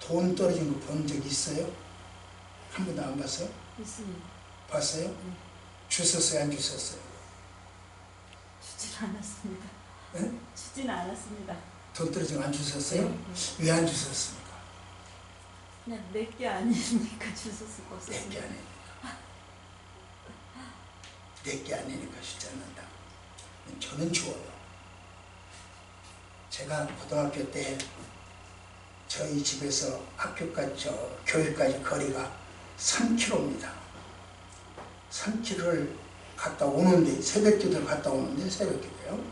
돈 떨어진 거 본 적 있어요? 한 번도 안 봤어요? 있습니다. 봤어요? 네. 주웠어요? 안 주웠어요? 주진 않았습니다. 네? 주진 않았습니다. 돈 떨어진 거 안 주웠어요? 네. 왜 안 주웠습니까? 그냥 내게 아니니까 주웠을 거 내게 없었습니다. 아니니까. 내게 아니니까 주지 않는다. 저는 주워요. 제가 고등학교 때 저희 집에서 학교까지, 교회까지 거리가 3km입니다. 3km를 갔다 오는데, 새벽기도를 갔다 오는데, 새벽기도요.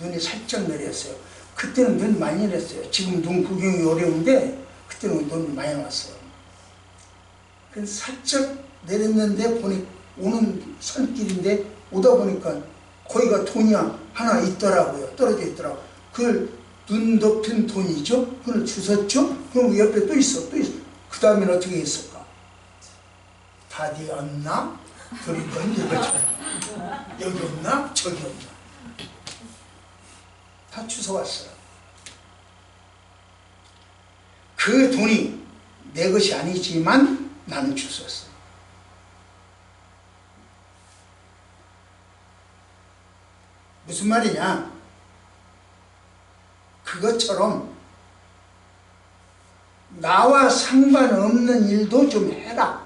눈이 살짝 내렸어요. 그때는 눈 많이 내렸어요. 지금 눈 구경이 어려운데, 그때는 눈이 많이 왔어요. 그래서 살짝 내렸는데, 보니, 오는 산길인데, 오다 보니까 거기가 돈이 하나 있더라고요. 떨어져 있더라고요. 그걸 눈 덮인 돈이죠? 그걸 주웠죠? 그럼 옆에 또 있어, 또 있어. 그 다음에는 어떻게 했을까? 다디 없나? 둘이 건져가지고. 여기 없나? 저기 없나? 다 주워왔어요. 그 돈이 내 것이 아니지만 나는 주웠어요. 무슨 말이냐? 그것처럼 나와 상관없는 일도 좀 해라.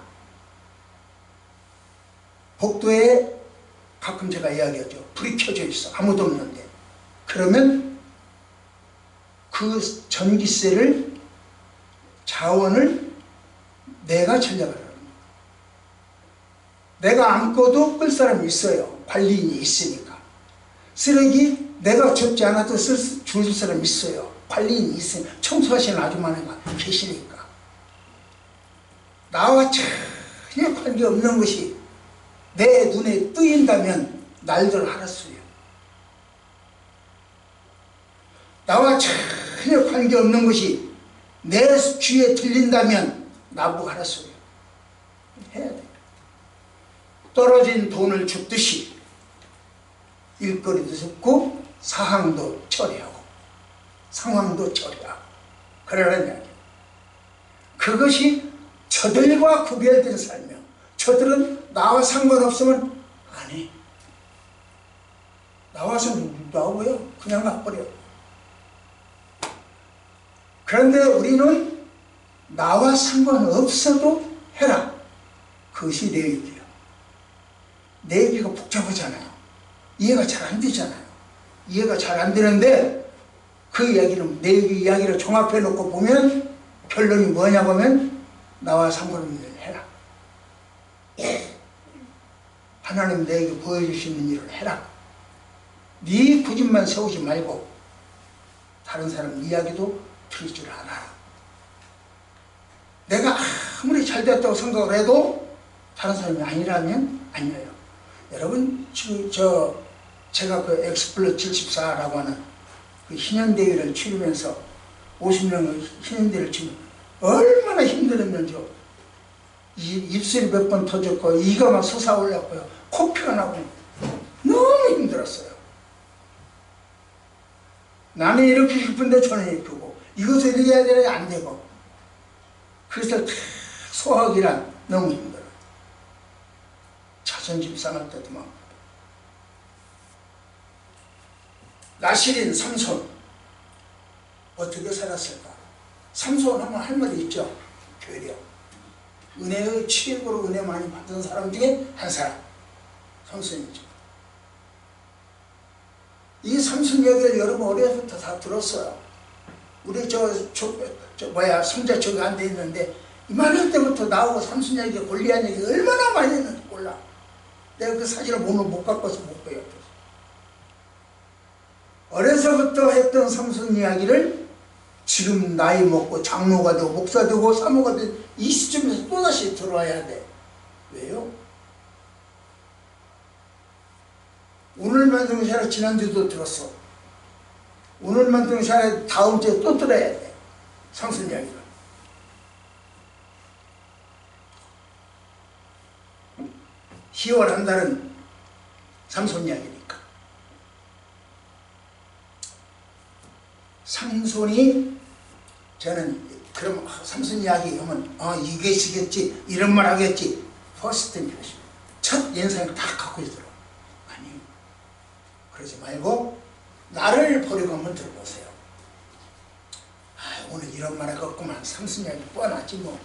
복도에 가끔 제가 이야기하죠. 불이 켜져 있어. 아무도 없는데. 그러면 그 전기세를, 자원을 내가 전략을 합니다. 내가 안 꺼도 끌 사람이 있어요. 관리인이 있으니까. 쓰레기 내가 줍지 않아도 줄 사람이 있어요. 관리인이 있어요. 청소하시는 아주머니가 계시니까. 나와 전혀 관계없는 것이 내 눈에 뜨인다면 날들 하라소요. 나와 전혀 관계없는 것이 내 귀에 들린다면 나보고 하라소요. 해야 돼. 떨어진 돈을 줍듯이 일거리도 줍고 사항도 처리하고 상황도 처리하고 그러는 이야기. 그것이 저들과 구별된 삶이요. 저들은 나와 상관없으면 안 해. 나와서 나오고요. 그냥 가버려. 그런데 우리는 나와 상관없어도 해라. 그것이 내 얘기예요. 내 얘기가 복잡하잖아요. 이해가 잘 안 되잖아요. 이해가 잘 안 되는데 그 이야기는 내 이야기를 종합해 놓고 보면 결론이 뭐냐고 하면 나와 상관없는 일을 해라. 하나님 내게 보여주시는 일을 해라. 네 고집만 세우지 말고 다른 사람 이야기도 들을 줄 알아라. 내가 아무리 잘 됐다고 생각을 해도 다른 사람이 아니라면 아니에요. 여러분 제가 그 엑스플로 74라고 하는 그 희년대회를 치르면서 50명의 희년대회를 치르면 얼마나 힘들었는지요. 입술이 몇 번 터졌고 이가 막 솟아올랐고요. 코피가 나고 너무 힘들었어요. 나는 이렇게 기쁜데 저는 이렇게 고 이것을 이렇게 해야 되는데 안 되고 그래서 소화하기란 너무 힘들어요. 자존심 상할 때도 많고. 나실인 삼손 어떻게 살았을까? 삼손 하면 할 말이 있죠. 교리요. 은혜의 최고로 은혜 많이 받은 사람 중에 한 사람 삼손이죠. 이 삼손 이야기를 여러분 어려서부터 다 들었어요. 우리 손자 저기 앉아 있는데 이만할 때부터 나오고 삼손 이야기, 골리앗 이야기 얼마나 많이 했는지 몰라. 내가 그 사진을 못 갖고서 못 봐요. 어려서부터 했던 삼손 이야기를 지금 나이 먹고 장로가 되고 목사 되고 사모가 되고 이 시점에서 또다시 들어와야 돼. 왜요? 오늘만 들으면 잘 지난주도 들었어. 오늘만 들으면 잘 다음 주에 또 들어야 돼. 삼손 이야기를. 10월 한 달은 삼손 이야기니까. 삼손이 저는 그럼 삼손 이야기 하면 이것이겠지 이런 말 하겠지. 퍼스트 임프레션 첫 인상을 다 갖고 있더라고. 아니 그러지 말고 나를 버리고 한번 들어보세요. 오늘 이런 말 하겠구만 삼손 이야기 뻔하지 뭐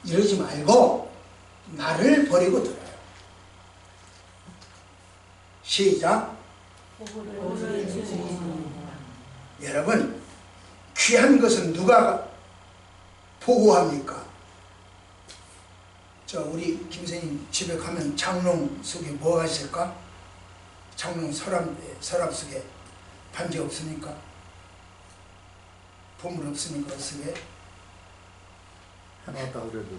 이러지 말고 나를 버리고 들어요. 시작. 여러분 귀한 것은 누가 보호합니까? 우리 김선생님 집에 가면 장롱 속에 뭐가 있을까? 장롱 서랍 속에 반지 없으니까 보물 없으니까 속에 해놨다 그래도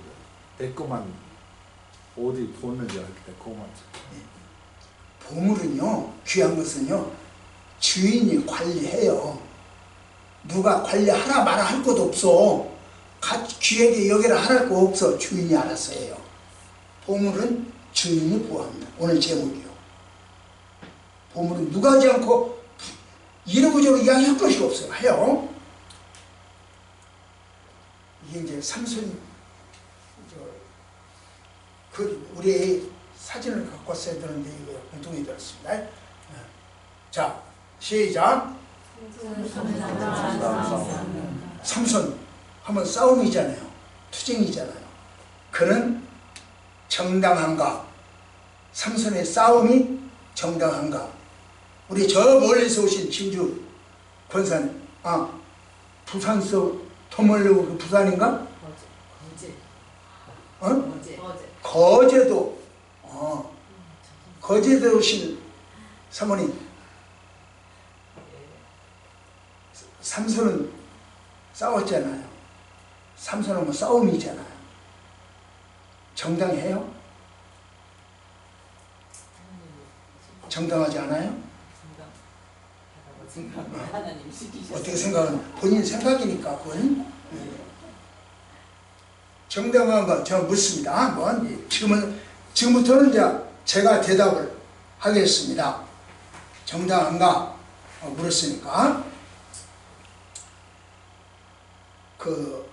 내 것만 어디 뒀는지 알게 내 것만. 보물은요, 귀한 것은요 주인이 관리해요. 누가 관리하라 마라 할 것도 없어. 귀하게 여기라 할 거 없어. 주인이 알아서 해요. 보물은 주인이 보호합니다. 오늘 제목이요. 보물은 누가 하지 않고 이러고저러 이야기할 것이 없어요. 해요. 이게 이제 삼손 우리 사진을 갖고 왔어야 되는데 이거 운동이 들었습니다. 자, 시작. 삼손 하면 싸움이잖아요. 투쟁이잖아요. 그는 정당한가? 삼손의 싸움이 정당한가? 우리 저 멀리서 오신 진주 권산, 부산서 더 멀리 오고 부산인가? 거제도, 거제도 오신 사모님, 삼손은 싸웠잖아요. 삼손은 뭐 싸움이잖아요. 정당해요? 정당하지 않아요? 어떻게 생각하는? 본인 생각이니까 그건. 정당한가? 저 묻습니다. 한번 지금부터는 이제 제가 대답을 하겠습니다. 정당한가? 물었으니까. 그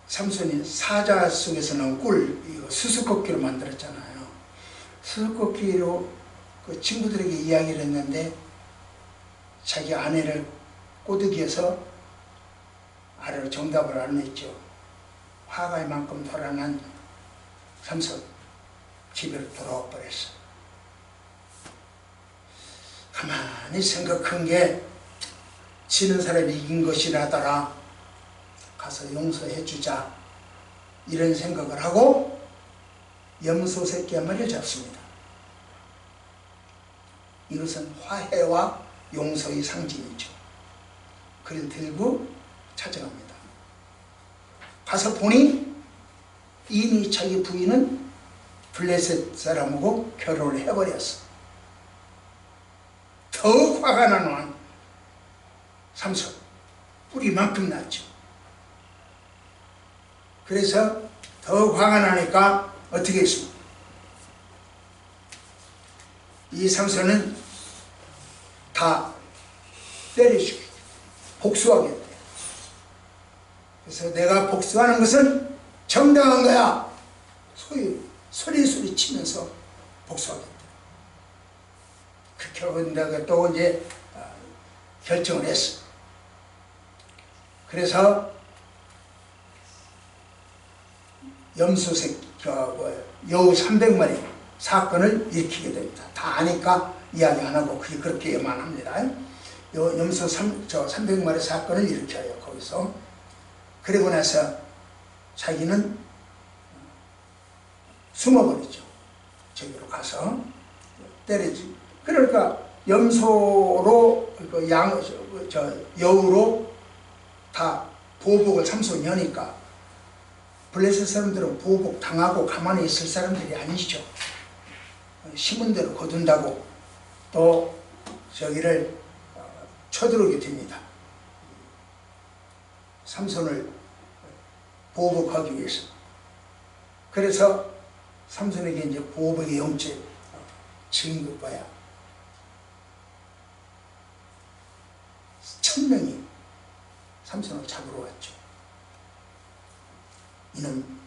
삼손이 사자 속에서 나온 꿀, 이거 수수께끼로 만들었잖아요. 수수께끼로 그 친구들에게 이야기를 했는데 자기 아내를 꼬드기에서 아래로 정답을 안 했죠. 화가 이만큼 돌아난 삼손 집으로 돌아와 버렸어. 가만히 생각한 게 지는 사람이 이긴 것이라더라. 가서 용서해 주자 이런 생각을 하고 염소 새끼 한 마리를 잡습니다. 이것은 화해와 용서의 상징이죠. 그를 들고 찾아갑니다. 가서 보니 이미 자기 부인은 블레셋 사람하고 결혼을 해버렸어. 더욱 화가 나는 삼손, 뿌리만큼 났죠. 그래서 더욱 화가 나니까 어떻게 했습니까? 이 삼손은 다 때려주고 복수하겠대. 그래서 내가 복수하는 것은 정당한 거야. 소리 치면서 복수하겠대. 그렇게 하고 내가 또 이제 결정을 했어. 그래서 염소색 여우 300마리 사건을 일으키게 됩니다. 다 아니까 이야기 안 하고 그렇게만 합니다. 염소 300마리 사건을 일으켜요. 거기서. 그리고 나서 자기는 숨어버리죠. 저기로 가서 때리지. 그러니까 염소로 여우로 다 보복을 삼손이 하니까 블레셋 사람들은 보복 당하고 가만히 있을 사람들이 아니시죠. 심은 대로 거둔다고 또 저기를 쳐들어오게 됩니다. 삼손을 보복하기 위해서. 그래서 삼손에게 이제 보복의 영체 증거봐야 1000명이 삼손을 잡으러 왔죠. 이놈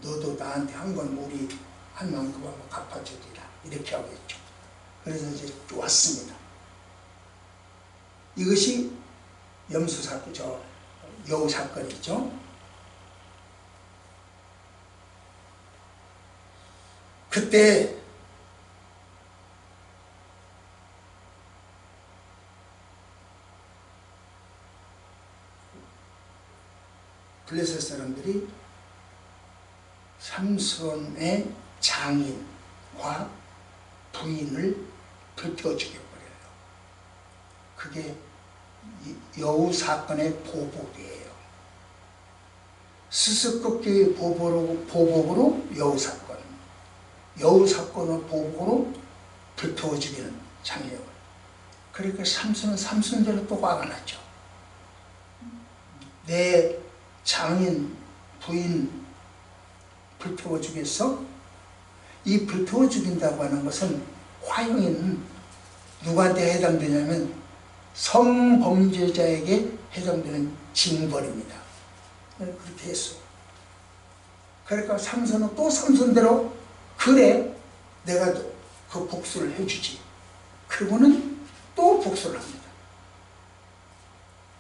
너도 나한테 한 건 우리 한 만큼 한번 갚아주리라 이렇게 하고 있죠. 그래서 이제 왔습니다. 이것이 염수 사건, 여우 사건이죠. 그때 블레셋 사람들이 삼손의 장인과 부인을 불태워 죽여버려요. 그게 여우 사건의 보복이에요. 스스꺾기의 보복으로 여우 사건, 여우 사건의 보복으로 불태워 죽이는 장이에요. 그러니까 삼손은 삼손대로 또 화가 났죠. 내 장인, 부인 불태워 죽였어? 이 불태워 죽인다고 하는 것은 화형에는 누구한테 해당되냐면 성범죄자에게 해당되는 징벌입니다. 그렇게 했어. 그러니까 삼손은 또 삼손대로 그래 내가 그 복수를 해주지. 그러고는 또 복수를 합니다.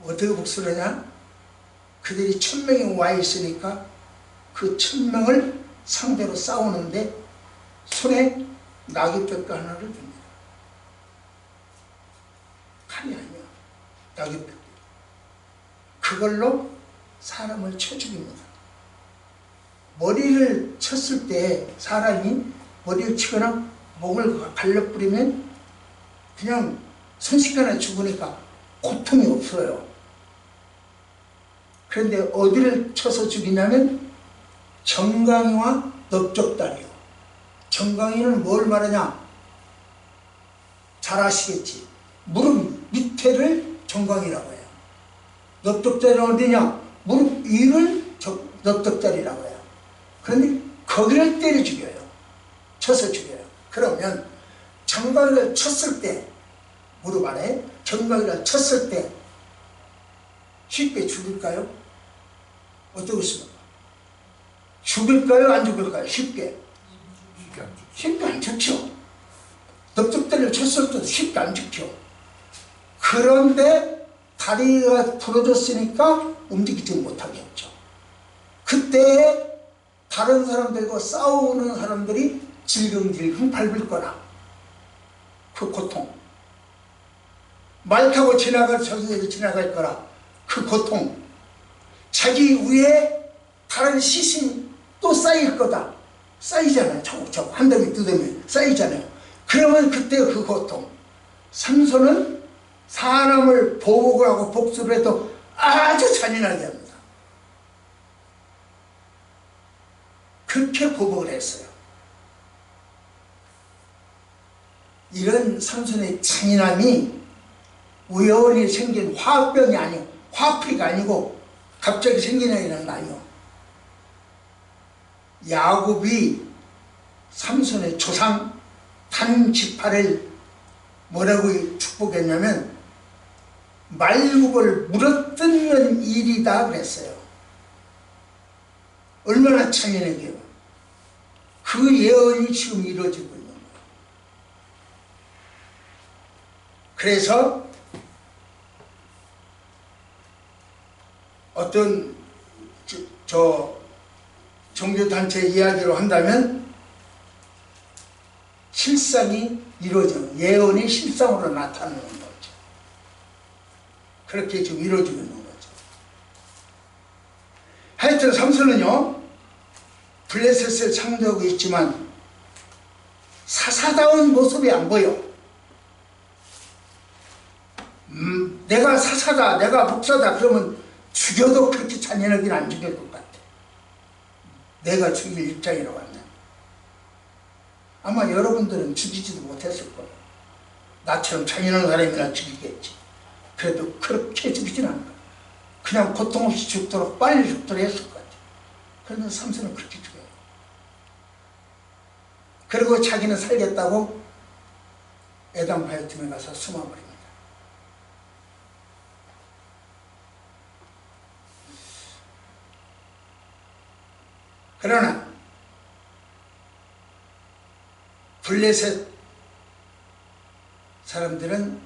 어떻게 복수를 하냐? 그들이 1000명이 와 있으니까 그 1000명을 상대로 싸우는데 손에 나귀뼈 하나를 줍니다. 칼이 아니야. 나귀뼈. 그걸로 사람을 쳐 죽입니다. 머리를 쳤을 때 사람이 머리를 치거나 목을 갈라뿌리면 그냥 순식간에 죽으니까 고통이 없어요. 그런데 어디를 쳐서 죽이냐면 정강이와 넓적다리요. 정강이는 뭘 말하냐? 잘 아시겠지. 무릎 밑에를 정강이라고 해요. 넓적다리는 어디냐? 무릎 위를 넓적다리라고 해요. 그런데 거기를 때려 죽여요. 쳐서 죽여요. 그러면 정강이를 쳤을 때, 무릎 아래 정강이를 쳤을 때 쉽게 죽일까요? 어떻겠습니까? 죽일까요? 안 죽일까요? 쉽게. 쉽게 안 죽죠. 넓적다리를 쳤을 때도 쉽게 안 죽죠. 그런데 다리가 부러졌으니까 움직이지 못하게 했죠. 그때 다른 사람들과 싸우는 사람들이 질겅질겅 밟을 거라. 그 고통. 말 타고 지나갈 저기에 지나갈 거라. 그 고통. 자기 위에 다른 시신이 또 쌓일 거다. 쌓이잖아요. 차곡차곡 한 더미 두 더미 쌓이잖아요. 그러면 그때 그 고통. 삼손은 사람을 보복을 하고 복수를 해도 아주 잔인하게 합니다. 그렇게 보복을 했어요. 이런 삼손의 잔인함이 우연히 생긴 화병이 아니고 화풀이가 아니고 갑자기 생긴 애는 아니요. 야곱이 삼손의 조상 단지파를 뭐라고 축복했냐면 말굽을 물어뜯는 일이다 그랬어요. 얼마나 잔인하게요. 그 예언이 지금 이루어지고 있는 거예요. 그래서 어떤 종교단체 이야기로 한다면 실상이 이루어지는, 예언이 실상으로 나타나는 거죠. 그렇게 지금 이루어지고 있는 거죠. 하여튼 삼손은요, 블레셋을 창조하고 있지만 사사다운 모습이 안 보여. 내가 사사다, 내가 목사다 그러면 죽여도 그렇게 잔인하게는 안 죽일 것 같아. 내가 죽일 입장이라고 하면. 아마 여러분들은 죽이지도 못했을 거예요. 나처럼 잔인한 사람이나 죽이겠지. 그래도 그렇게 죽이진 않을 거예요. 그냥 고통 없이 죽도록 빨리 죽도록 했을 것 같아요. 그런데 삼손은 그렇게 죽여요. 그리고 자기는 살겠다고 에담 바요팀에 가서 숨어버립니다. 그러나 블레셋 사람들은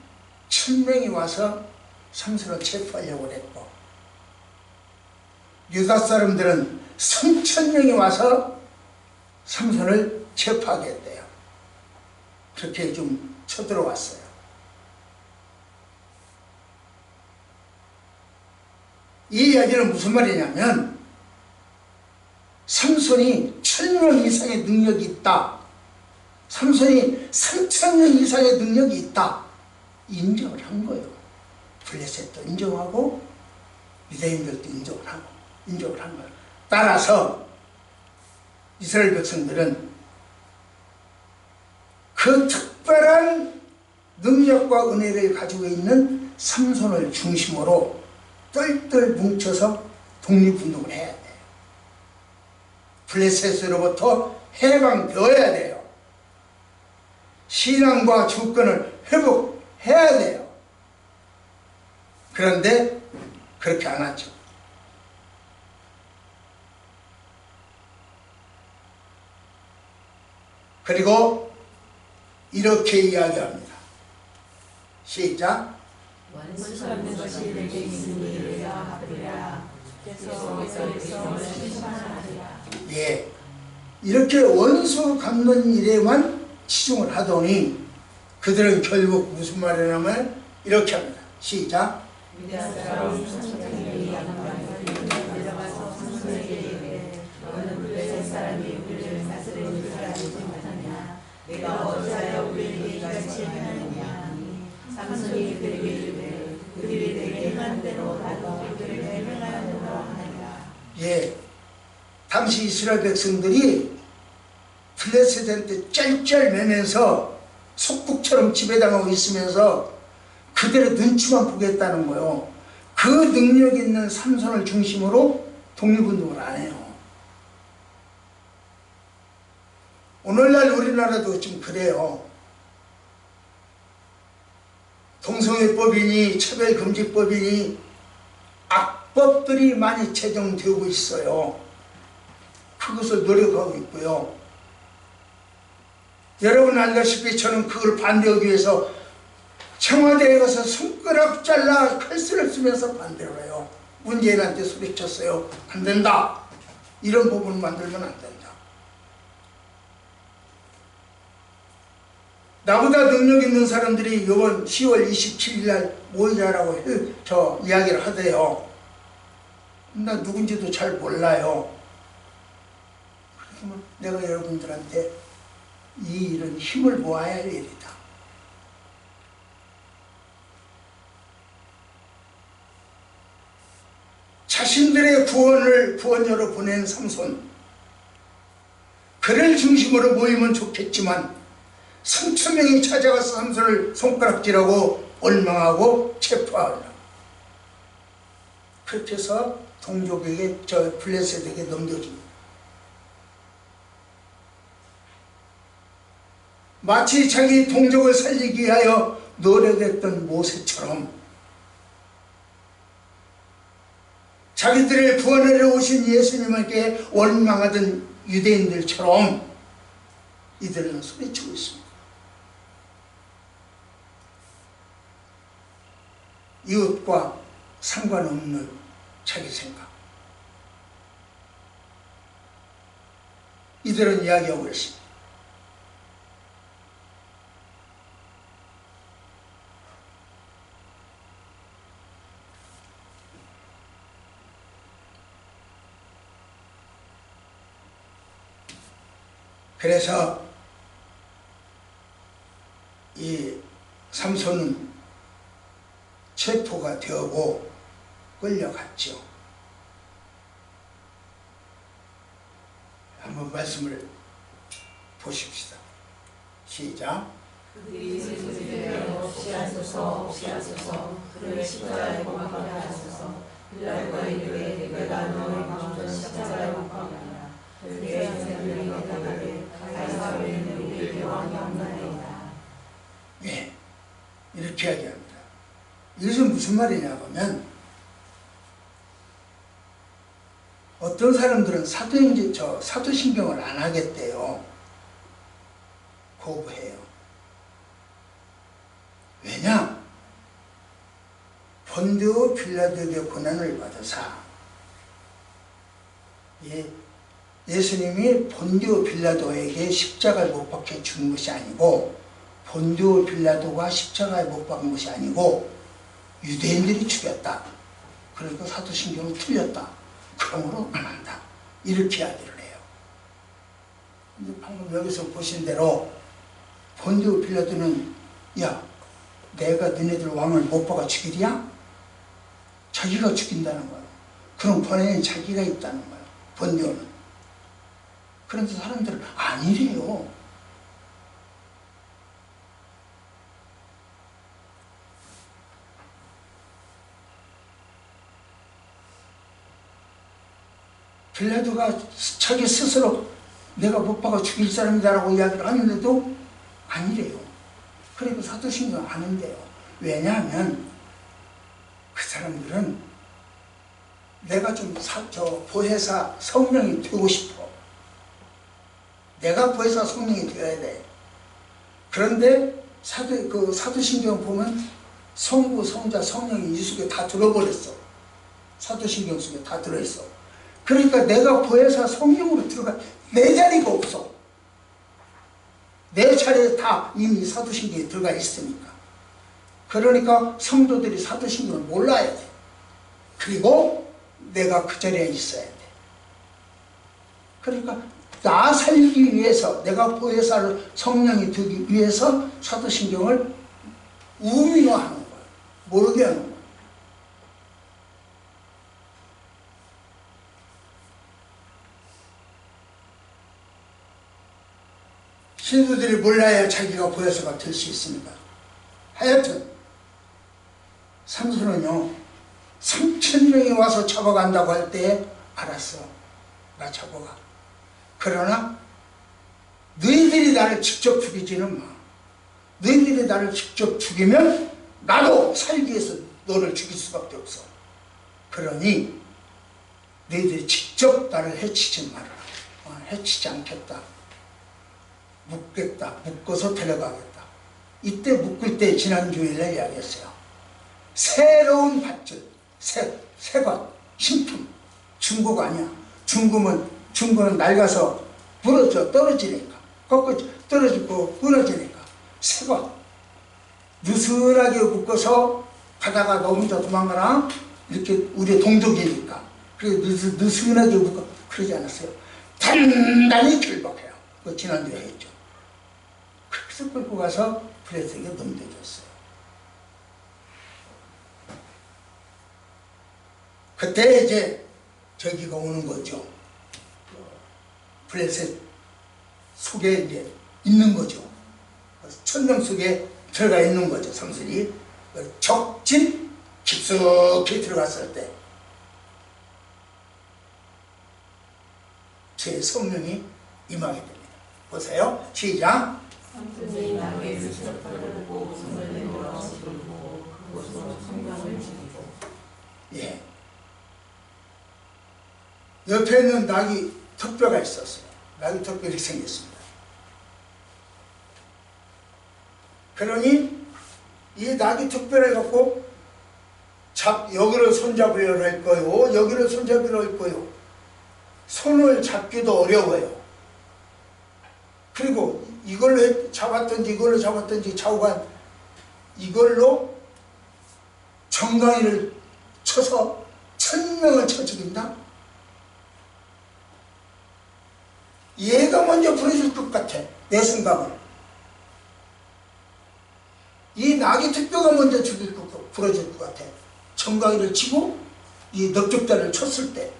1000명이 와서 삼손을 체포하려고 했고, 유다 사람들은 3000명이 와서 삼손을 체포하게 했대요. 그렇게 좀 쳐들어왔어요. 이 이야기는 무슨 말이냐면, 삼손이 1000명 이상의 능력이 있다, 삼손이 3000명 이상의 능력이 있다, 인정을 한 거예요. 블레셋도 인정하고 유대인들도 인정을 한 거예요. 따라서 이스라엘 백성들은 그 특별한 능력과 은혜를 가지고 있는 삼손을 중심으로 똘똘 뭉쳐서 독립운동을 해야 돼요. 블레셋으로부터 해방되어야 돼요. 신앙과 주권을 회복해야 돼요. 그런데 그렇게 안 하죠. 그리고 이렇게 이야기합니다. 시작. 원수 없는 것이 내게 있으니 내가 갚으리라. 주께서 심판하리라. 예, 이렇게 원수 갚는 일에만 치중을 하더니 그들은 결국 무슨 말을 하면 이렇게 합니다. 시작. 위대한 사람 삼손에게 양반을 데려가서 삼손에게 이르되 너는 블레셋 사람이 우리를 다스리는 줄 알지 못하냐. 내가 어찌하여 우리에게 이같이 행하느냐. 삼손이 그에게 이르되 그들이 내게 행한 대로 나도 그들에게 행하노라 하니라. 예, 당시 이스라엘 백성들이 블레셋한테 짤짤매면서 속국처럼 지배당하고 있으면서 그대로 눈치만 보겠다는 거예요. 그 능력 있는 삼손을 중심으로 독립운동을 안 해요. 오늘날 우리나라도 좀 그래요. 동성애법이니 차별금지법이니 악법들이 많이 제정되고 있어요. 그것을 노력하고 있고요. 여러분 알다시피 저는 그걸 반대하기 위해서 청와대에 가서 손가락 잘라 칼쓸을 쓰면서 반대를 해요. 문재인한테 소리쳤어요. 안 된다. 이런 법을 만들면 안 된다. 나보다 능력 있는 사람들이 이번 10월 27일 날 모이자라고 이야기를 하대요. 나 누군지도 잘 몰라요. 그러면 내가 여러분들한테 이 일은 힘을 모아야 할 일이다. 자신들의 구원여로 보낸 삼손, 그를 중심으로 모이면 좋겠지만 3,000명이 찾아가서 삼손을 손가락질하고 원망하고 체포하려고, 그렇게 해서 동족에게, 저 블레셋에게 넘겨줍니다. 마치 자기 동족을 살리기 위하여 노력했던 모세처럼 자기들의 구원하러 오신 예수님에게 원망하던 유대인들처럼 이들은 소리치고 있습니다. 이웃과 상관없는 자기 생각, 이들은 이야기하고 있습니다. 그래서 이 삼손은 체포가 되고 끌려갔죠. 한번 말씀을 보십시다. 시작. 그들이 이르되 없이하소서 없이하소서 그를 십자가에 못 박게 하소서. 빌라도가 이르되 내가 너의 마음을 십자가에 못 박으리라. 그의 제자들이 대답하되 가이사르는 우리에게 왕이 없나이다. 예, 이렇게 이야기합니다. 이것은 무슨 말이냐 하면 어떤 사람들은 사도신경을 안 하겠대요. 거부해요. 왜냐? 본디오 빌라도에게 고난을 받으사, 예수님이 본디오 빌라도에게 십자가를 못 박혀 죽은 것이 아니고, 본디오 빌라도가 십자가에 못 박은 것이 아니고 유대인들이 죽였다. 그러니까 사도신경은 틀렸다. 그러므로 안 한다. 이렇게 이야기를 해요. 근데 방금 여기서 보신 대로 본디오 빌라도는 야, 내가 너네들 왕을 못 박아 죽이랴? 자기가 죽인다는 거예요. 그럼 권한은 자기가 있다는 거예요. 본디오는. 그런데 사람들은 아니래요. 빌라도가 자기 스스로 내가 못 박아 죽일 사람이다라고 이야기를 하는데도 아니래요. 그리고 사도신경 안 한대요. 왜냐하면 그 사람들은 내가 좀 보혜사 성령이 되고 싶어. 내가 보혜사 성령이 되어야 돼. 그런데 사도신경 보면 성부, 성자, 성령이 이 속에 다 들어버렸어. 사도신경 속에 다 들어있어. 그러니까 내가 보혜사 성령으로 들어가 내 자리가 없어. 내 자리에 다 이미 사도신경에 들어가 있으니까. 그러니까 성도들이 사도신경을 몰라야 돼. 그리고 내가 그 자리에 있어야 돼. 그러니까 나 살기 위해서, 내가 보혜사를 성령이 되기 위해서 사도신경을 우미화하는 거야. 모르게 하는 거야. 신도들이 몰라야 자기가 보혜사가 될 수 있습니다. 하여튼 삼손은요 3,000명이 와서 잡아간다고 할 때 알았어, 나 잡아가. 그러나 너희들이 나를 직접 죽이지는 마. 너희들이 나를 직접 죽이면 나도 살기 위해서 너를 죽일 수밖에 없어. 그러니 너희들이 직접 나를 해치지 말아라. 해치지 않겠다. 묶겠다. 묶어서 데려가겠다. 이때 묶을 때 지난주일에 이야기했어요. 새로운 밧줄, 새것, 신품. 중고가 아니야. 중고는 낡아서 떨어지니까. 꺾어져, 떨어지고 끊어지니까. 새것. 느슨하게 묶어서 가다가 너 혼자 도망가라. 이렇게 우리의 동족이니까. 그래서 느슨하게 묶어. 그러지 않았어요. 단단히 결박해요. 그거 지난주에 했죠. 그래서 끌고 가서 브레스에게 넘겨줬어요. 그때 이제 저기가 오는 거죠. 브레스 속에 이제 있는 거죠. 천명 속에 들어가 있는 거죠. 삼손이 적진 깊숙이 들어갔을 때 제 성령이 임하게 됩니다. 보세요. 시작. 삼손이 나무에 수첩을 들고 손을 내밀어 들고 그곳으로 성령을 죽이고. 예. 옆에 있는 낙이 턱뼈가 있었어요. 낙이 턱뼈 이렇게 생겼습니다. 그러니 이 낙이 턱뼈를 갖고 여기를 손잡으려 할 거요, 여기를 손잡으려 할 거요. 손을 잡기도 어려워요. 그리고 이걸로 잡았든지 이걸로 잡았든지 좌우간 이걸로 정강이를 쳐서 1,000명을 쳐 죽인다? 얘가 먼저 부러질 것 같아. 내 생각은. 이 낙이 턱뼈가 먼저 부러질 것 같아. 정강이를 치고 이 넓적다리를 쳤을 때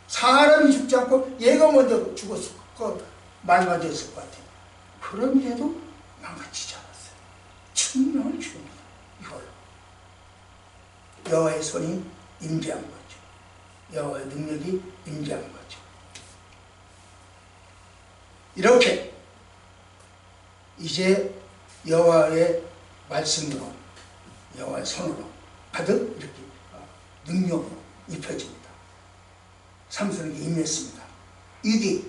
사람이 죽지 않고 얘가 먼저 죽었을 것, 말맞았을 것 같아. 그런데도 망가지지 않았어요. 1,000명을 죽입니다. 이걸로. 여호와의 손이 임재한 거죠. 여호와의 능력이 임재한 거죠. 이렇게 이제 여호와의 말씀으로, 여호와의 손으로 가득 이렇게 능력으로 입혀집니다. 삼손에게 임했습니다. 위기에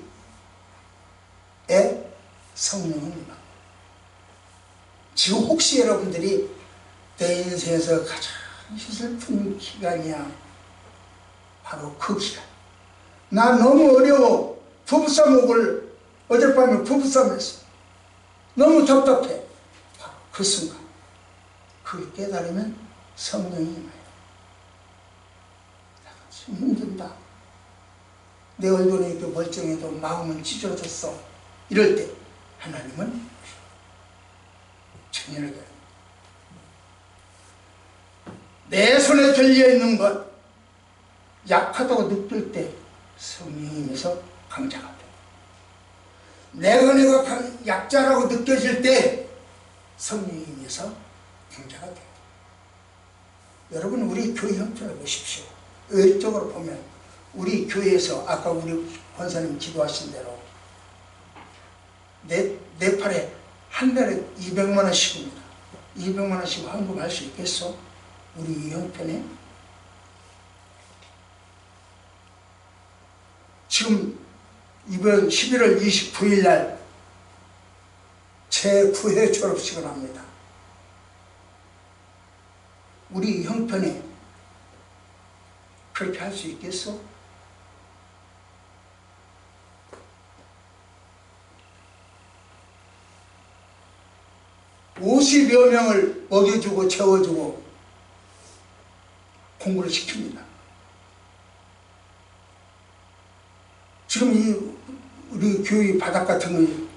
성령은 임합니다. 지금 혹시 여러분들이 내 인생에서 가장 슬픈 기간이야, 바로 그 기간. 나 너무 어려워. 부부싸움을 어젯밤에 부부싸움했어. 너무 답답해. 바로 그 순간 그걸 깨달으면 성령이 임해요. 내가 지금 힘든다. 내 얼굴이 이렇게 멀쩡해도 마음은 찢어졌어. 이럴 때 하나님은 청년에게 내 손에 들려있는 것 약하다고 느낄 때 성령님에서 강자가 돼. 내가 약자라고 느껴질 때 성령님에서 강자가 돼. 여러분, 우리 교회 형편을 보십시오. 의적으로 보면 우리 교회에서 아까 우리 권사님 기도하신 대로 네팔에 한 달에 200만 원씩입니다. 200만 원씩 헌금할 수 있겠어? 우리 형편에? 지금 이번 11월 29일 날 제9회 졸업식을 합니다. 우리 형편에 그렇게 할 수 있겠어? (50여) 명을 먹여주고 채워주고 공부를 시킵니다. 지금 우리 교회 바닥 같은 건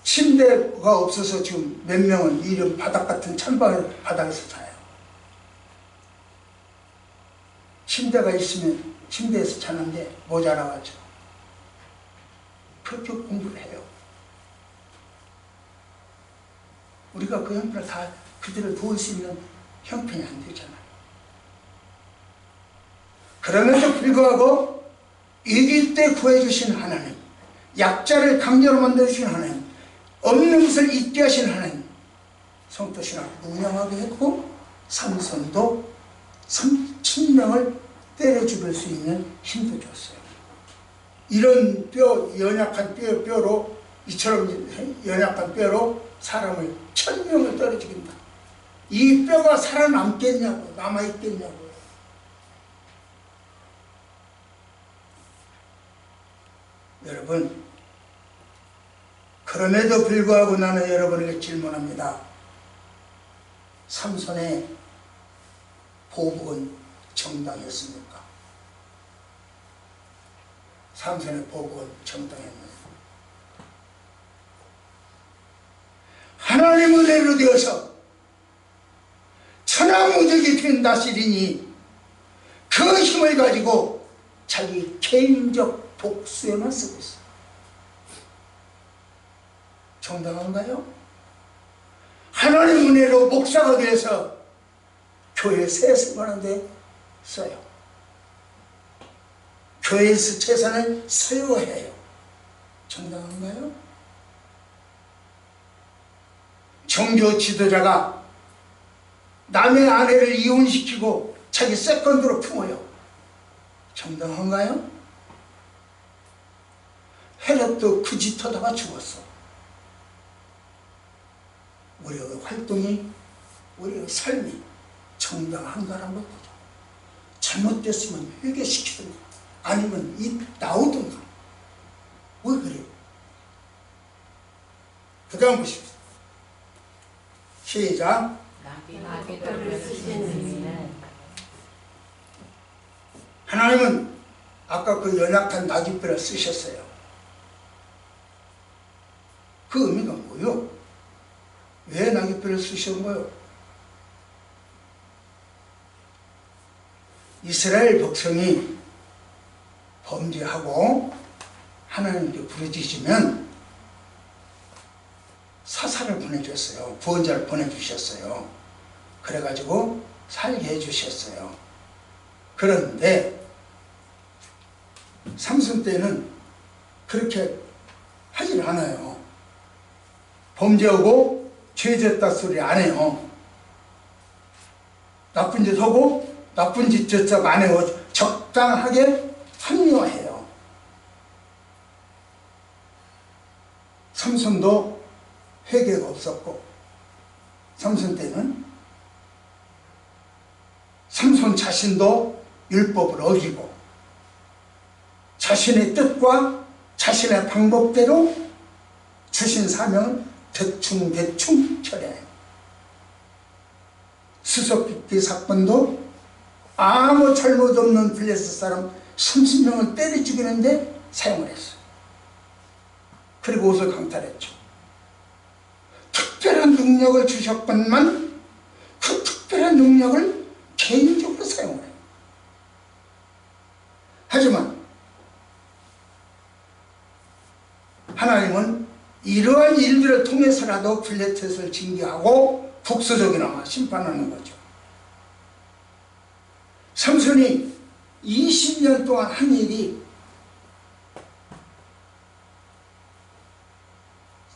침대가 없어서 지금 몇 명은 이런 바닥 같은 찬방 바닥에서 자요. 침대가 있으면 침대에서 자는데 모자라가지고 그렇게 공부를 해요. 우리가 그 형편을 다 그들을 도울 수 있는 형편이 안 되잖아요. 그럼에도 불구하고 위기 때 구해주신 하나님, 약자를 강자로 만들어주신 하나님, 없는 것을 있게 하신 하나님, 성도신앙을 무명하게 했고 삼손도 3,000명을 때려 죽일 수 있는 힘도 줬어요. 이런 연약한 뼈로, 이처럼 연약한 뼈로 사람을 1,000명을 때려 죽인다. 이 뼈가 살아남겠냐고, 남아있겠냐고. 여러분, 그럼에도 불구하고 나는 여러분에게 질문합니다. 삼손의 보복은 정당했습니까? 삼손의 보복은 정당했나요? 하나님 은혜로 되어서 천하무적이 된 다스리니 그 힘을 가지고 자기 개인적 복수에만 쓰고 있어요. 정당한가요? 하나님 은혜로 목사가 되어서 교회 세습하는데 써요. 교회에서 재산을 소유해요. 정당한가요? 종교 지도자가 남의 아내를 이혼시키고 자기 세컨드로 품어요. 정당한가요? 헤롯도 그 짓 하다가 죽었어. 우리의 활동이, 우리의 삶이 정당한가라는 걸 보죠. 잘못됐으면 회개시키든가 아니면 나오든가. 왜 그래요? 그 다음 보십시오. 시작. 하나님은 아까 그 연약한 나귀뼈를 쓰셨어요. 그 의미가 뭐요? 왜 나귀뼈를 쓰신 거요? 이스라엘 백성이 범죄하고 하나님께 부르짖으면 사사를 보내줬어요. 구원자를 보내주셨어요. 그래가지고 살게 해주셨어요. 그런데 삼손 때는 그렇게 하질 않아요. 범죄하고 죄졌다 소리 안 해요. 나쁜 짓 하고 나쁜 짓 저쪽 안 해요. 적당하게 합리화 삼손도 회개가 없었고, 삼손 때는 삼손 자신도 율법을 어기고 자신의 뜻과 자신의 방법대로 주신 사명을 대충 처리해요. 수수께끼 사건도 아무 잘못 없는 블레셋 사람 30명을 때려 죽이는데 사용을 했어요. 그리고 옷을 강탈했죠. 특별한 능력을 주셨건만 그 특별한 능력을 개인적으로 사용을 해요. 하지만 하나님은 이러한 일들을 통해서라도 블레셋을 징계하고 국수적이나마 심판하는 거죠. 삼손이 20년 동안 한 일이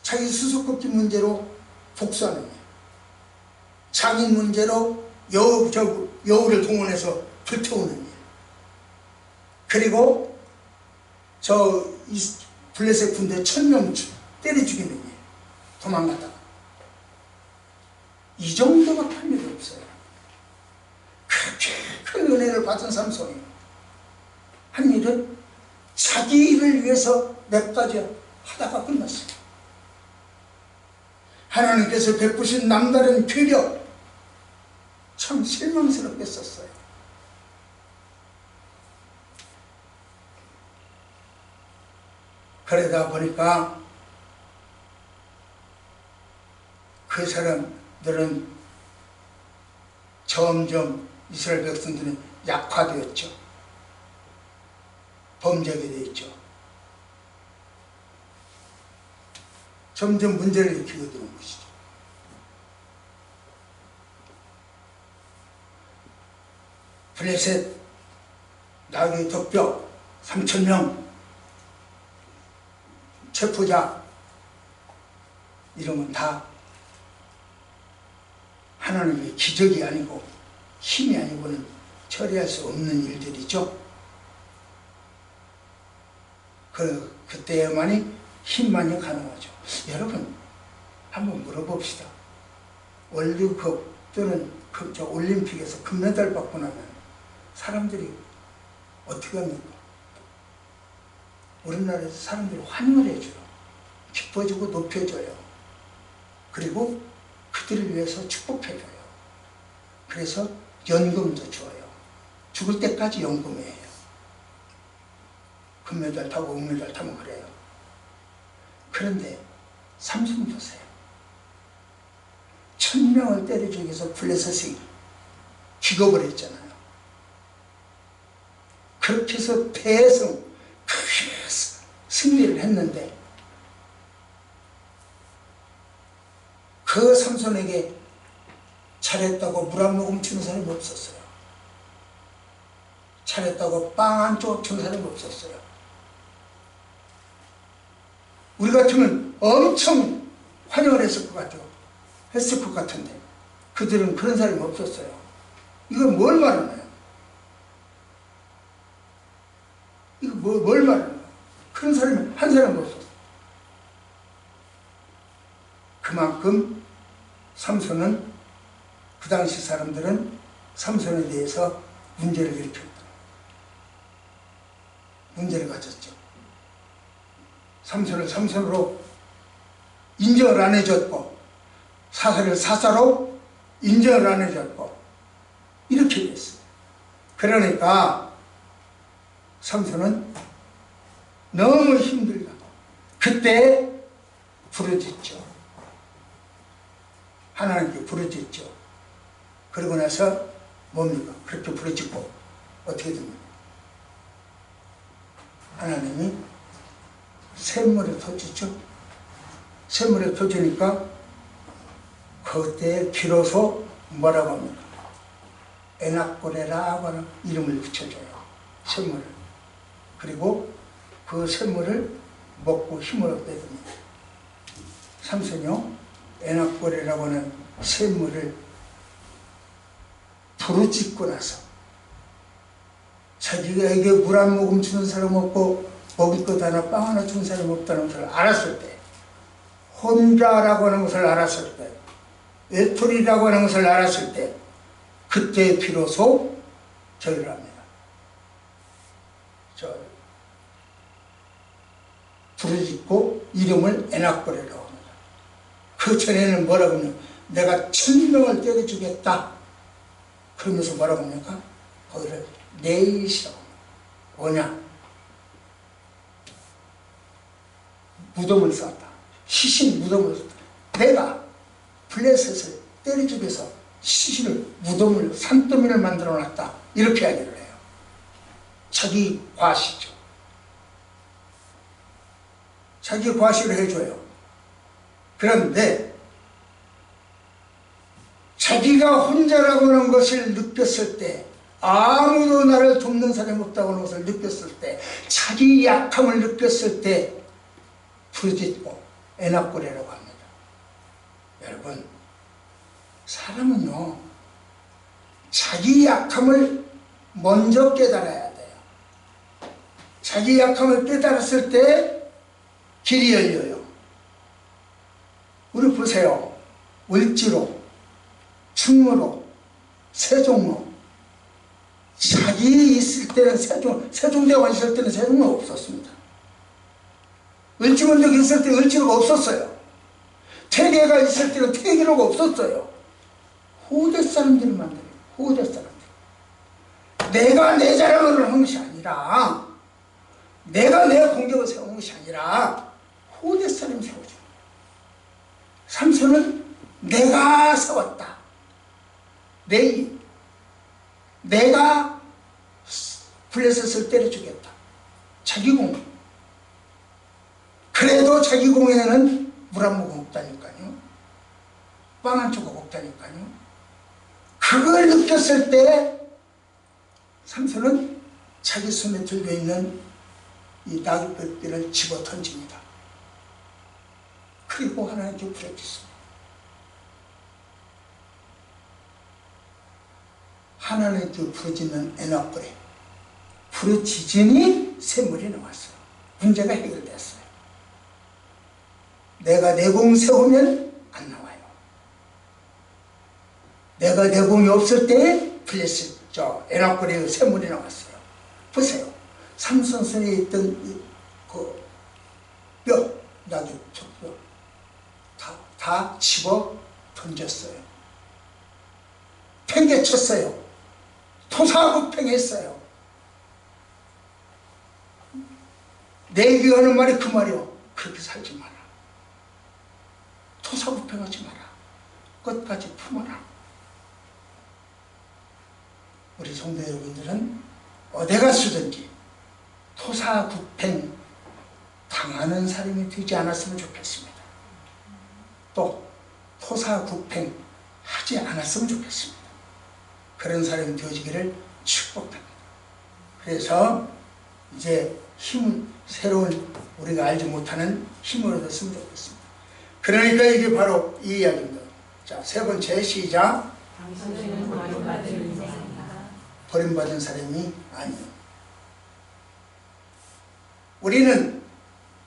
자기 수수께끼 문제로 복수하는 거예요. 장인 문제로 여우를 동원해서 불태우는 일. 그리고 블레셋 군대 1000명 때려 죽이는 일. 도망가다가. 이 정도밖에 할 일이 없어요. 그렇게 큰 은혜를 받은 삼손이 한 일은 자기 일을 위해서 몇 가지 하다가 끝났어요. 하나님께서 베푸신 남다른 괴력, 참 실망스럽게 썼어요. 그러다 보니까 그 사람들은 점점 이스라엘 백성들은 약화되었죠. 범죄하게 되었죠. 점점 문제를 일으키게 되는 것이죠. 블레셋 나귀 덕벽 3000명 체포자 이런 건 다 하나님의 기적이 아니고 힘이 아니고는 처리할 수 없는 일들이죠. 그때만이 힘만이 가능하죠. 여러분 한번 물어봅시다. 월드컵 또는 올림픽에서 금메달 받고 나면 사람들이 어떻게 합니까? 우리나라에서 사람들이 환영을 해줘요. 기뻐주고 높여줘요. 그리고 그들을 위해서 축복해줘요. 그래서 연금도 줘요. 죽을 때까지 연금이에요. 금메달 타고 은메달 타면 그래요. 그런데 삼손 보세요. 1000명을 때려 죽여서 블레셋이 기겁을 했잖아요. 그렇게 해서 크게 승리를 했는데 그 삼손에게 잘했다고 물 한 모금 주는 사람이 없었어요. 잘했다고 빵 한 조각 주는 사람이 없었어요. 우리 같으면 엄청 환영을 했을 것 같은데 그들은 그런 사람이 없었어요. 이건 뭘 말하나요? 이거 뭘 말하나요? 그런 사람이 한 사람도 없었어요. 그만큼 삼손은 그 당시 사람들은 삼손에 대해서 문제를 일으켰다. 문제를 가졌죠. 삼손을 삼손으로 인정을 안 해줬고 사사를 사사로 인정을 안 해줬고 이렇게 됐어요. 그러니까 삼손은 너무 힘들다. 그때 부르짖죠. 하나님께 부르짖죠. 그러고 나서 뭡니까? 그렇게 부르짖고 어떻게 됩니까? 하나님이 샘물을 터주죠. 샘물을 터주니까 그때 비로소 뭐라고 합니까? 에낙고레라고 하는 이름을 붙여줘요. 샘물을. 그리고 그 샘물을 먹고 힘을 얻게 됩니다. 삼손이요, 에낙고레라고 하는 샘물을 부르짖고 나서 자기에게 물 한 모금 주는 사람 없고 먹을 것 하나 빵 하나 주는 사람 없다는 것을 알았을 때 혼자라고 하는 것을 알았을 때, 외톨이라고 하는 것을 알았을 때, 그때 비로소 저희를 합니다. 부르짖고 이름을 에낙보레라고 합니다. 그 전에는 뭐라고 하냐, 내가 1000명을 때려주겠다. 그러면서 뭐라고 합니까? 거기를 네이시라고 합니다. 뭐냐? 무덤을 쌓았다. 시신 무덤을 쌓았다. 내가 블레셋을 때려주기 위해서 시신을, 무덤을, 산더미를 만들어 놨다. 이렇게 이야기를 해요. 자기 과시죠. 자기 과시를 해줘요. 그런데 자기가 혼자라고 하는 것을 느꼈을 때, 아무도 나를 돕는 사람이 없다고 하는 것을 느꼈을 때, 자기 약함을 느꼈을 때 부르짖고 에낙고레라고 합니다. 여러분, 사람은요, 자기 약함을 먼저 깨달아야 돼요. 자기 약함을 깨달았을 때 길이 열려요. 우리 보세요. 을지로, 충무로, 세종로. 자기 있을 때는 세종대왕 있을 때는 세종로가 없었습니다. 을지문덕이 있을 때 을지로가 없었어요. 퇴계가 있을 때는 퇴계로가 없었어요. 후대 사람들이 만들어요. 후대 사람들. 내가 내 자랑을 한 것이 아니라, 내가 내 공격을 세운 것이 아니라 후대 사람이 세우죠. 삼손은 내가 세웠다. 내가 블레셋을 때려주겠다. 자기 공. 그래도 자기 공에는 물 한 모금 없다니까요. 빵 한 조각 없다니까요. 그걸 느꼈을 때 삼손은 자기 손에 들고 있는 이 나귀뼈를 집어 던집니다. 그리고 하나님께 부르짖습니다. 하나님께 부르짖는 에낙고레. 부르짖으니 샘물이 나왔어요. 문제가 해결됐어요. 내가 내 공 세우면 안 나와요. 내가 내 공이 없을 때 블레셋, 에낙고레의 샘물이 나왔어요. 보세요. 삼손 손에 있던 그 뼈, 나도 뼈, 다 집어 던졌어요. 팽개쳤어요. 토사구팽했어요. 내게 하는 말이 그 말이요. 그렇게 살지 마라. 토사구팽하지 마라. 끝까지 품어라. 우리 성도 여러분들은 어디 가서든지 토사구팽 당하는 사람이 되지 않았으면 좋겠습니다. 또 토사구팽 하지 않았으면 좋겠습니다. 그런 사람이 되어지기를 축복합니다. 그래서 이제 새로운 우리가 알지 못하는 힘을 얻었으면 좋겠습니다. 그러니까 이게 바로 이 이야기입니다. 자, 세 번째 시작. 당신은 버림받은 인생이다. 버림받은 사람이 아니요. 우리는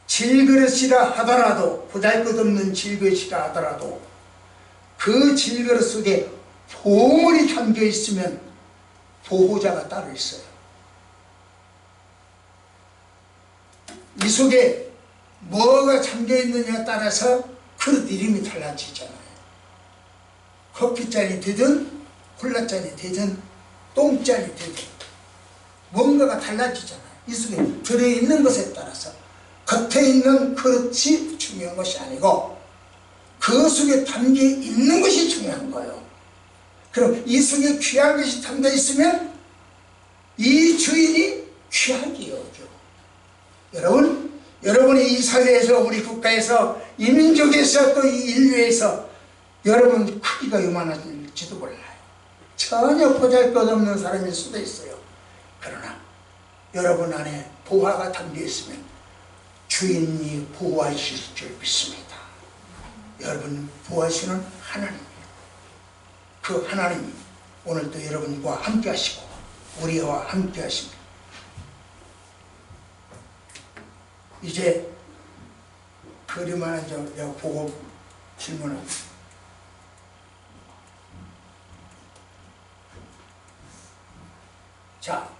질그릇이라 하더라도, 보잘것없는 질그릇이라 하더라도 그 질그릇 속에 보물이 담겨 있으면 보호자가 따로 있어요. 이 속에 뭐가 잠겨 있느냐에 따라서 그릇 이름이 달라지잖아요. 커피잔이 되든 콜라잔이 되든 똥잔이 되든 뭔가가 달라지잖아요. 이 속에 들어있는 것에 따라서 겉에 있는 그릇이 중요한 것이 아니고 그 속에 담겨 있는 것이 중요한 거예요. 그럼 이 속에 귀한 것이 담겨 있으면 이 주인이 귀하게 여겨. 여러분이 이 사회에서, 우리 국가에서, 이 민족에서, 또 이 인류에서 여러분 크기가 요만할지도 몰라요. 전혀 보잘것없는 사람일 수도 있어요. 그러나 여러분 안에 보화가 담겨 있으면 주인이 보호하실 줄 믿습니다. 여러분 보호하시는 하나님이에요. 그 하나님이 오늘도 여러분과 함께 하시고 우리와 함께 하십니다. 이제 그림 하나 내가 보고 질문합니다. 자,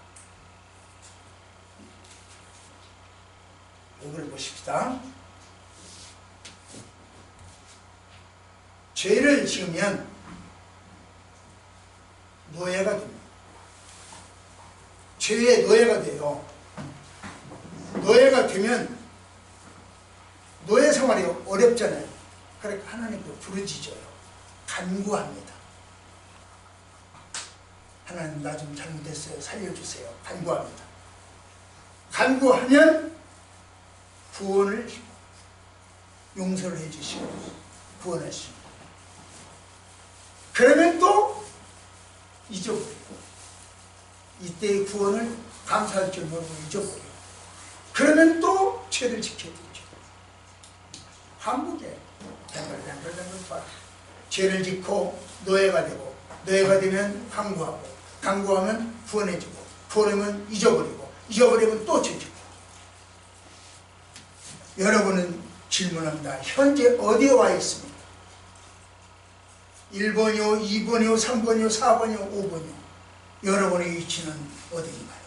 이걸 보십시다. 죄를 지으면 노예가 됩니다. 죄의 노예가 돼요. 노예가 되면 노예 생활이 어렵잖아요. 그러니까 하나님께 부르짖어요. 간구합니다. 하나님, 나 좀 잘못했어요. 살려주세요. 간구합니다. 간구하면 구원을 용서를 해주시고 구원하십니다. 그러면 또 잊어버리고 이때의 구원을 감사할 줄 모르고 잊어버리고 그러면 또 죄를 지켜드리죠. 한국에 죄를 짓고 노예가 되고 노예가 되면 간구하고 간구하면 구원해주고 구원하면 잊어버리고 잊어버리면 또 죄 짓고. 여러분은 질문합니다. 현재 어디에 와 있습니까? 1번이요, 2번이요, 3번이요, 4번이요, 5번이요. 여러분의 위치는 어디인가요?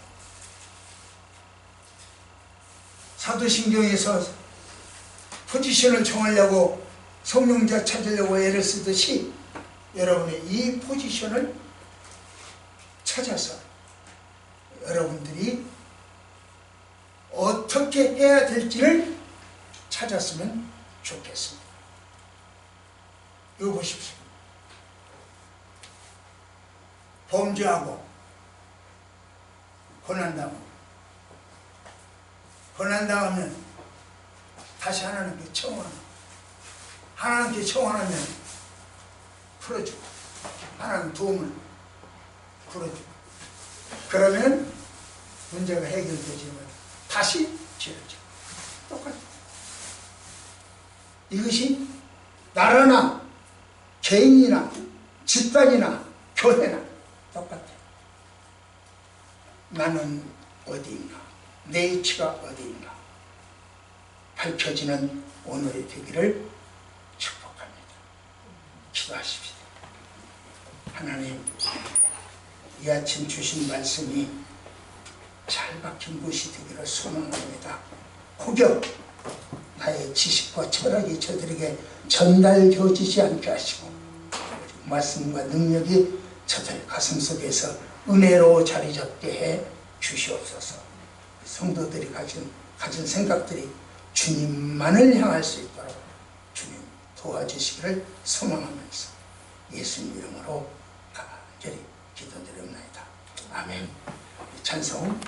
사도신경에서 포지션을 정하려고 성령자 찾으려고 애를 쓰듯이 여러분의 이 포지션을 찾아서 여러분들이 어떻게 해야 될지를 찾았으면 좋겠습니다. 이거 보십시오. 범죄하고 고난당하면 다시 하나님께 청원합니다. 하나님께 청원하면 풀어주고 하나님 도움을 풀어주고 그러면 문제가 해결되지만 다시 죄를 짓고 똑같아요. 이것이 나라나 개인이나 집단이나 교회나 똑같아요. 나는 어디인가? 내 위치가 어디인가? 밝혀지는 오늘이 되기를 축복합니다. 기도하십시다. 하나님, 이 아침 주신 말씀이 잘 박힌 곳이 되기를 소망합니다. 혹여 나의 지식과 철학이 저들에게 전달되어지지 않게 하시고 말씀과 능력이 저들 가슴 속에서 은혜로 자리 잡게 해 주시옵소서. 성도들이 가진 생각들이 주님만을 향할 수 있도록 주님 도와주시기를 소망하면서 예수님 이름으로 간절히 기도드립니다. 아멘. 찬송